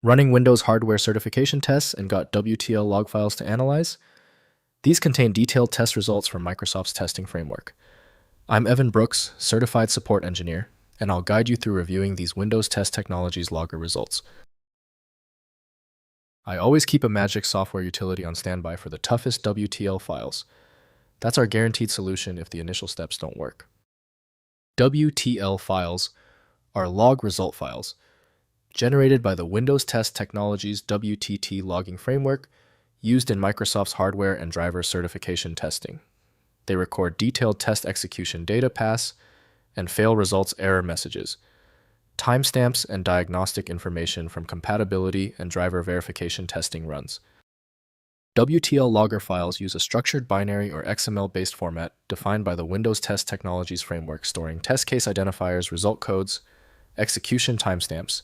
Running Windows hardware certification tests and got WTL log files to analyze? These contain detailed test results from Microsoft's testing framework. I'm Evan Brooks, Certified Support Engineer, and I'll guide you through reviewing these Windows Test Technologies logger results. I always keep a magic software utility on standby for the toughest WTL files. That's our guaranteed solution if the initial steps don't work. WTL files are log result files generated by the Windows Test Technologies WTT logging framework used in Microsoft's hardware and driver certification testing. They record detailed test execution data pass and fail results error messages, timestamps, and diagnostic information from compatibility and driver verification testing runs. WTL logger files use a structured binary or XML-based format defined by the Windows Test Technologies framework, storing test case identifiers, result codes, execution timestamps,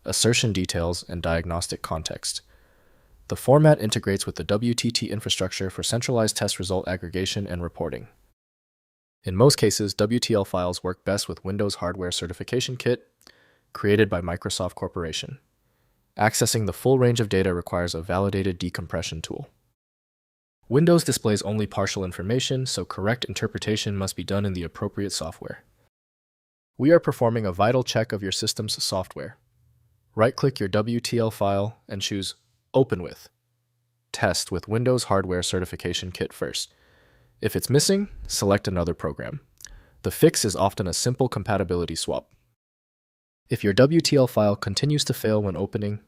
assertion details, and diagnostic context. The format integrates with the WTT infrastructure for centralized test result aggregation and reporting. In most cases, WTL files work best with Windows Hardware Certification Kit, created by Microsoft Corporation. Accessing the full range of data requires a validated decompression tool. Windows displays only partial information, so correct interpretation must be done in the appropriate software. We are performing a vital check of your system's software. Right-click your WTL file and choose Open with. Test with Windows Hardware Certification Kit first. If it's missing, select another program. The fix is often a simple compatibility swap. If your WTL file continues to fail when opening,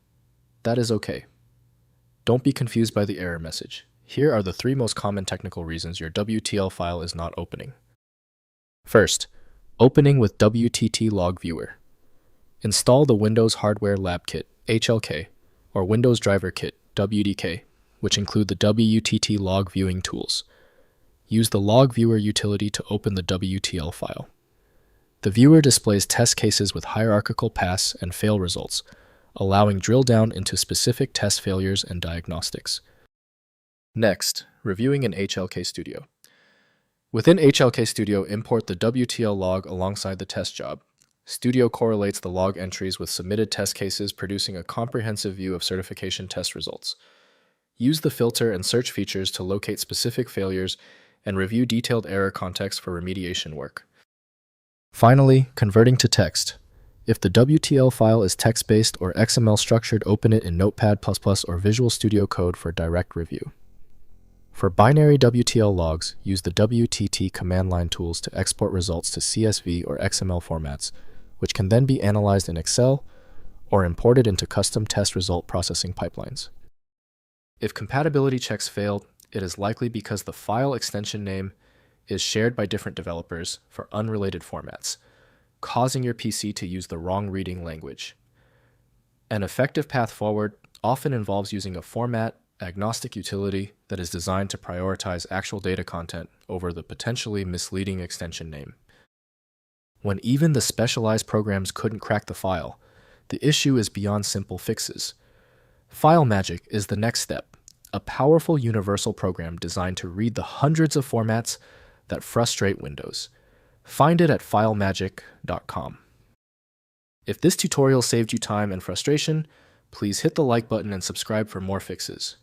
that is okay. Don't be confused by the error message. Here are the 3 most common technical reasons your WTL file is not opening. First, opening with WTT Log Viewer. Install the Windows Hardware Lab Kit, HLK, or Windows Driver Kit, WDK, which include the WTT log viewing tools. Use the Log Viewer utility to open the WTL file. The viewer displays test cases with hierarchical pass and fail results, allowing drill down into specific test failures and diagnostics. Next, reviewing in HLK Studio. Within HLK Studio, import the WTL log alongside the test job. Studio correlates the log entries with submitted test cases, producing a comprehensive view of certification test results. Use the filter and search features to locate specific failures and review detailed error context for remediation work. Finally, converting to text. If the WTL file is text-based or XML structured, open it in Notepad++ or Visual Studio Code for direct review. For binary WTL logs, use the WTT command line tools to export results to CSV or XML formats, which can then be analyzed in Excel or imported into custom test result processing pipelines. If compatibility checks failed, it is likely because the file extension name is shared by different developers for unrelated formats, causing your PC to use the wrong reading language. An effective path forward often involves using a format agnostic utility that is designed to prioritize actual data content over the potentially misleading extension name. When even the specialized programs couldn't crack the file, the issue is beyond simple fixes. FileMagick is the next step, a powerful universal program designed to read the hundreds of formats that frustrate Windows. Find it at filemagick.com. If this tutorial saved you time and frustration, please hit the like button and subscribe for more fixes.